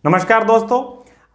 नमस्कार दोस्तों,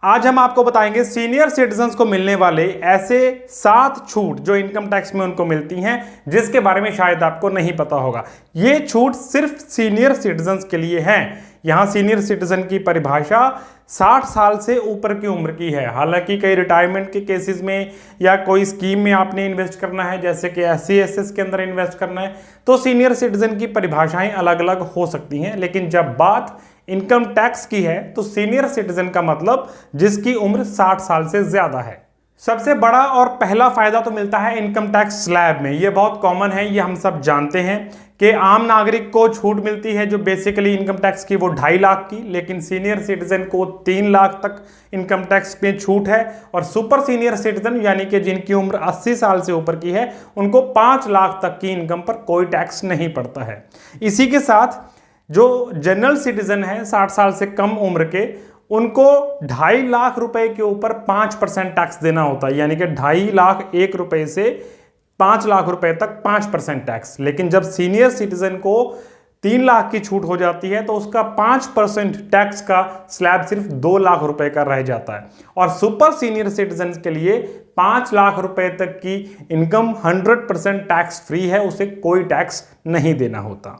आज हम आपको बताएंगे सीनियर सिटीजन्स को मिलने वाले ऐसे 7 छूट जो इनकम टैक्स में उनको मिलती हैं, जिसके बारे में शायद आपको नहीं पता होगा। ये छूट सिर्फ सीनियर सिटीजन्स के लिए हैं। यहाँ सीनियर सिटीजन की परिभाषा 60 साल से ऊपर की उम्र की है। हालांकि कई रिटायरमेंट के केसेस में या कोई स्कीम में आपने इन्वेस्ट करना है, जैसे कि SC/SS के अंदर इन्वेस्ट करना है, तो सीनियर सिटीजन की परिभाषाएं अलग अलग हो सकती हैं। लेकिन जब बात इनकम टैक्स की है तो सीनियर सिटीजन का मतलब जिसकी उम्र 60 साल से ज्यादा है। सबसे बड़ा और पहला फायदा तो मिलता है इनकम टैक्स स्लैब में। ये बहुत कॉमन है, ये हम सब जानते हैं कि आम नागरिक को छूट मिलती है जो बेसिकली इनकम टैक्स की वो 2.5 लाख की, लेकिन सीनियर सिटीजन को 3 लाख तक इनकम टैक्स में छूट है। और सुपर सीनियर सिटीजन यानी कि जिनकी उम्र 80 साल से ऊपर की है, उनको 5 लाख तक की इनकम पर कोई टैक्स नहीं पड़ता है। इसी के साथ जो जनरल सिटीजन है 60 साल से कम उम्र के, उनको 2.5 लाख रुपए के ऊपर 5% टैक्स देना होता है, यानी कि 2.5 लाख 1 रुपए से 5 लाख रुपए तक 5% टैक्स। लेकिन जब सीनियर सिटीजन को 3 लाख की छूट हो जाती है तो उसका 5% टैक्स का स्लैब सिर्फ 2 लाख रुपए का रह जाता है। और सुपर सीनियर सिटीजन के लिए 5 लाख रुपए तक की इनकम 100% टैक्स फ्री है, उसे कोई टैक्स नहीं देना होता।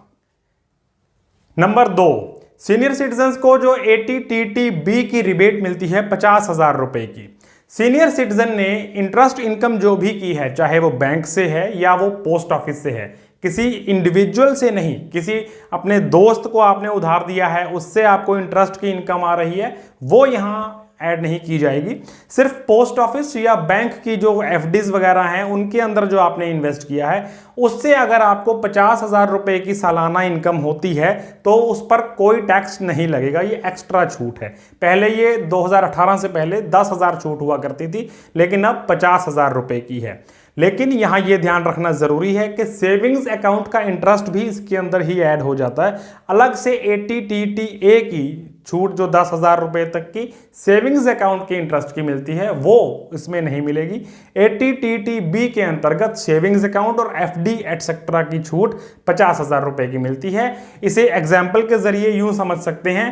नंबर 2, सीनियर सिटीजन्स को जो ATTTB की रिबेट मिलती है 50,000 रुपए की। सीनियर सिटीजन ने इंटरेस्ट इनकम जो भी की है, चाहे वो बैंक से है या वो पोस्ट ऑफिस से है, किसी इंडिविजुअल से नहीं, किसी अपने दोस्त को आपने उधार दिया है उससे आपको इंटरेस्ट की इनकम आ रही है, वो यहाँ ऐड नहीं की जाएगी। सिर्फ पोस्ट ऑफिस या बैंक की जो FDs वगैरह हैं उनके अंदर जो आपने इन्वेस्ट किया है, उससे अगर आपको 50,000 रुपए की सालाना इनकम होती है तो उस पर कोई टैक्स नहीं लगेगा। ये एक्स्ट्रा छूट है। पहले ये 2018 से पहले 10,000 छूट हुआ करती थी, लेकिन अब 50,000 रुपए की है। लेकिन यहाँ ये ध्यान रखना जरूरी है कि सेविंग्स अकाउंट का इंटरेस्ट भी इसके अंदर ही ऐड हो जाता है। अलग से ATTTA की छूट जो 10,000 रुपए तक की सेविंग्स अकाउंट के इंटरेस्ट की मिलती है, वो इसमें नहीं मिलेगी। ATTTB के अंतर्गत सेविंग्स अकाउंट और FD एटसेट्रा की छूट 50,000 रुपए की मिलती है। इसे एग्जाम्पल के जरिए यूं समझ सकते हैं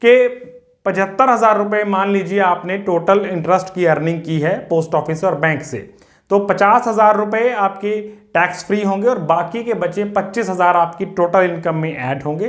कि 75,000 रुपए मान लीजिए आपने टोटल इंटरेस्ट की अर्निंग की है पोस्ट ऑफिस और बैंक से, तो 50,000 रुपए आपके टैक्स फ्री होंगे और बाकी के बचे 25,000 आपकी टोटल इनकम में ऐड होंगे।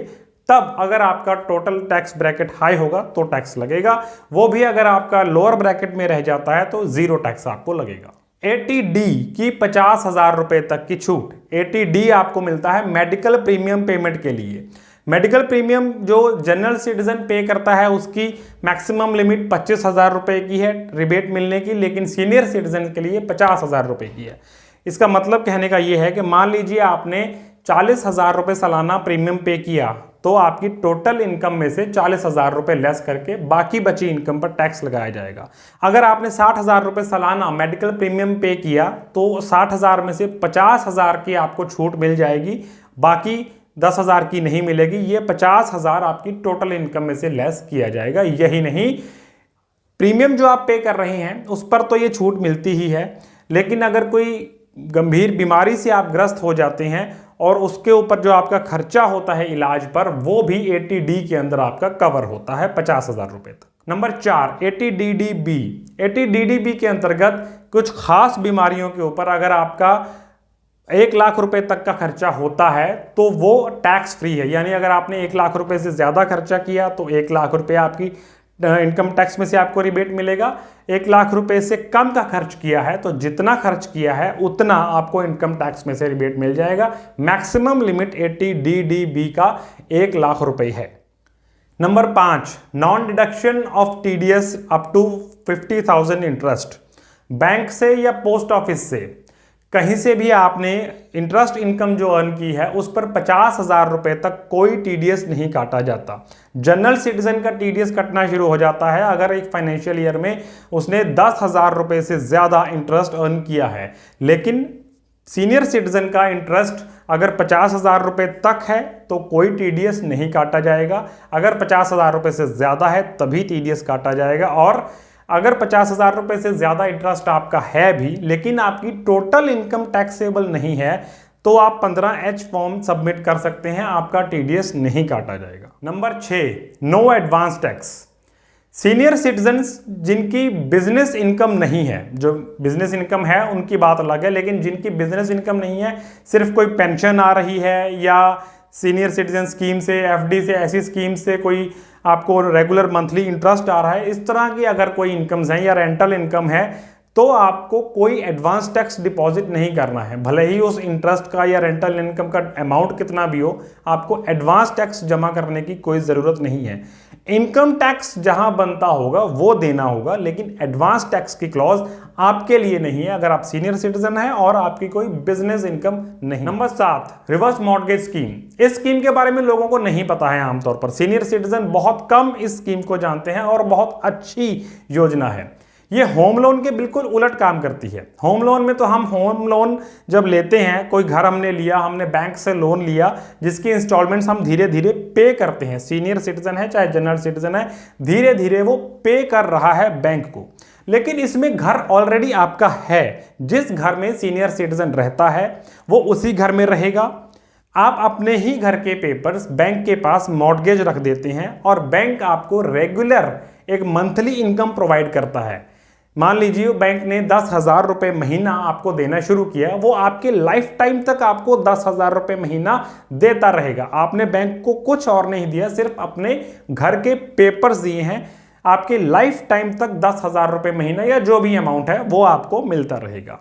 तब अगर आपका टोटल टैक्स ब्रैकेट हाई होगा तो टैक्स लगेगा, वो भी अगर आपका लोअर ब्रैकेट में रह जाता है तो 0 टैक्स आपको लगेगा। ATD की 50,000 रुपए तक की छूट। ATD आपको मिलता है मेडिकल प्रीमियम पेमेंट के लिए। मेडिकल प्रीमियम जो जनरल सिटीजन पे करता है उसकी मैक्सिमम लिमिट 25,000 रुपए की है रिबेट मिलने की, लेकिन सीनियर सिटीजन के लिए 50,000 रुपए की है। इसका मतलब कहने का यह है कि मान लीजिए आपने 40,000 रुपए सालाना प्रीमियम पे किया, तो आपकी टोटल इनकम में से 40,000 रुपए लेस करके बाकी बची इनकम पर टैक्स लगाया जाएगा। अगर आपने 60,000 रुपए सालाना मेडिकल प्रीमियम पे किया तो 60,000 में से 50,000 की आपको छूट मिल जाएगी, बाकी 10,000 की नहीं मिलेगी। ये 50,000 आपकी टोटल इनकम में से लेस किया जाएगा। यही नहीं, प्रीमियम जो आप पे कर रहे हैं उस पर तो ये छूट मिलती ही है, लेकिन अगर कोई गंभीर बीमारी से आप ग्रस्त हो जाते हैं और उसके ऊपर जो आपका खर्चा होता है इलाज पर, वो भी ATD के अंदर आपका कवर होता है 50,000 रुपए तक। Number 4, ATDDB। ATDDB के अंतर्गत कुछ खास बीमारियों के ऊपर अगर आपका 1 लाख रुपए तक का खर्चा होता है तो वो टैक्स फ्री है। यानी अगर आपने 1 लाख रुपए से ज्यादा खर्चा किया तो 1 लाख रुपए आपकी इनकम टैक्स में से आपको रिबेट मिलेगा। 1 लाख रुपए से कम का खर्च किया है तो जितना खर्च किया है उतना आपको इनकम टैक्स में से रिबेट मिल जाएगा। मैक्सिमम लिमिट ATDDB का 1 लाख रुपए है। Number 5, non deduction of TDS up to 50,000 interest. Bank से या पोस्ट ऑफिस से कहीं से भी आपने इंटरेस्ट इनकम जो अर्न की है उस पर 50,000 रुपए तक कोई TDS नहीं काटा जाता। जनरल सिटीजन का TDS कटना शुरू हो जाता है अगर एक फाइनेंशियल ईयर में उसने 10,000 रुपए से ज्यादा इंटरेस्ट अर्न किया है, लेकिन सीनियर सिटीजन का इंटरेस्ट अगर 50,000 रुपए तक है तो कोई TDS नहीं काटा जाएगा। अगर 50,000 रुपए से ज्यादा है तभी TDS काटा जाएगा। और अगर 50,000 रुपए से ज्यादा इंटरेस्ट आपका है भी, लेकिन आपकी टोटल इनकम टैक्सेबल नहीं है, तो आप 15H फॉर्म सबमिट कर सकते हैं, आपका TDS नहीं काटा जाएगा। Number 6, no advance tax. Senior citizens जिनकी बिजनेस इनकम नहीं है, जो बिजनेस इनकम है उनकी बात अलग है, लेकिन जिनकी बिजनेस इनकम नहीं है, सिर्फ कोई पेंशन आ रही है या सीनियर सिटीजन स्कीम से, एफडी से, ऐसी स्कीम से कोई आपको रेगुलर मंथली इंटरेस्ट आ रहा है, इस तरह की अगर कोई इनकम्स हैं या रेंटल इनकम है, तो आपको कोई एडवांस टैक्स डिपॉजिट नहीं करना है। भले ही उस इंटरेस्ट का या रेंटल इनकम का अमाउंट कितना भी हो, आपको एडवांस टैक्स जमा करने की कोई ज़रूरत नहीं है। इनकम टैक्स जहां बनता होगा वो देना होगा, लेकिन एडवांस टैक्स की क्लॉज आपके लिए नहीं है अगर आप सीनियर सिटीजन हैं और आपकी कोई बिजनेस इनकम नहीं। Number 7, reverse mortgage scheme. इस स्कीम के बारे में लोगों को नहीं पता है। आमतौर पर सीनियर सिटीजन बहुत कम इस स्कीम को जानते हैं और बहुत अच्छी योजना है। ये होम लोन के बिल्कुल उलट काम करती है। होम लोन में तो हम होम लोन जब लेते हैं, कोई घर हमने लिया, हमने बैंक से लोन लिया जिसकी इंस्टॉलमेंट्स हम धीरे धीरे पे करते हैं। सीनियर सिटीजन है चाहे जनरल सिटीजन है, धीरे धीरे वो पे कर रहा है बैंक को। लेकिन इसमें घर ऑलरेडी आपका है। जिस घर में सीनियर सिटीजन रहता है वो उसी घर में रहेगा। आप अपने ही घर के पेपर्स बैंक के पास मॉर्गेज रख देते हैं और बैंक आपको रेगुलर एक मंथली इनकम प्रोवाइड करता है। मान लीजिए बैंक ने 10,000 रुपये महीना आपको देना शुरू किया, वो आपके लाइफ टाइम तक आपको 10,000 रुपये महीना देता रहेगा। आपने बैंक को कुछ और नहीं दिया, सिर्फ अपने घर के पेपर्स दिए हैं। आपके लाइफ टाइम तक 10,000 रुपये महीना या जो भी अमाउंट है वो आपको मिलता रहेगा।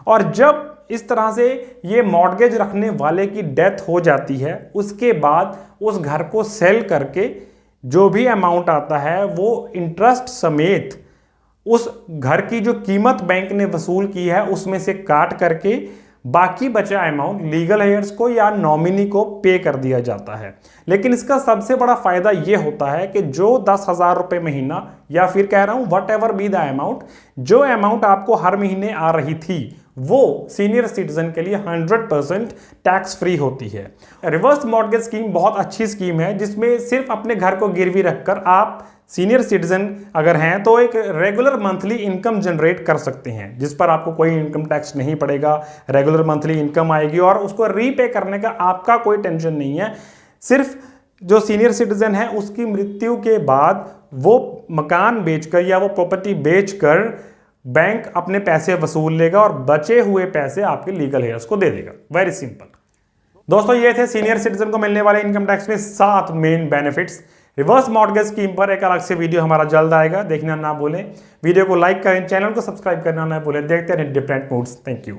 और जब इस तरह से ये मॉर्गेज रखने वाले की डेथ हो जाती है, उसके बाद उस घर को सेल करके जो भी अमाउंट आता है वो इंटरेस्ट समेत उस घर की जो कीमत बैंक ने वसूल की है उसमें से काट करके बाकी बचा अमाउंट लीगल हेयर्स को या नॉमिनी को पे कर दिया जाता है। लेकिन इसका सबसे बड़ा फायदा यह होता है कि जो 10,000 रुपये महीना या फिर कह रहा हूं what ever be the amount, जो अमाउंट आपको हर महीने आ रही थी वो सीनियर सिटीजन के लिए 100% टैक्स फ्री होती है। रिवर्स मॉर्गेज स्कीम बहुत अच्छी स्कीम है जिसमें सिर्फ अपने घर को गिरवी रखकर आप सीनियर सिटीजन अगर हैं तो एक रेगुलर मंथली इनकम जनरेट कर सकते हैं, जिस पर आपको कोई इनकम टैक्स नहीं पड़ेगा। रेगुलर मंथली इनकम आएगी और उसको रीपे करने का आपका कोई टेंशन नहीं है। सिर्फ जो सीनियर सिटीजन है उसकी मृत्यु के बाद वो मकान बेचकर या वो प्रॉपर्टी बेचकर बैंक अपने पैसे वसूल लेगा और बचे हुए पैसे आपके लीगल हेयर्स को दे देगा। Very simple. दोस्तों ये थे सीनियर सिटीजन को मिलने वाले इनकम टैक्स में 7 main benefits. Reverse mortgage scheme पर एक अलग से वीडियो हमारा जल्द आएगा, देखना ना भूलें। वीडियो को लाइक करें, चैनल को सब्सक्राइब करना ना भूलें। देखते हैं डिफरेंट मूड्स। Thank you.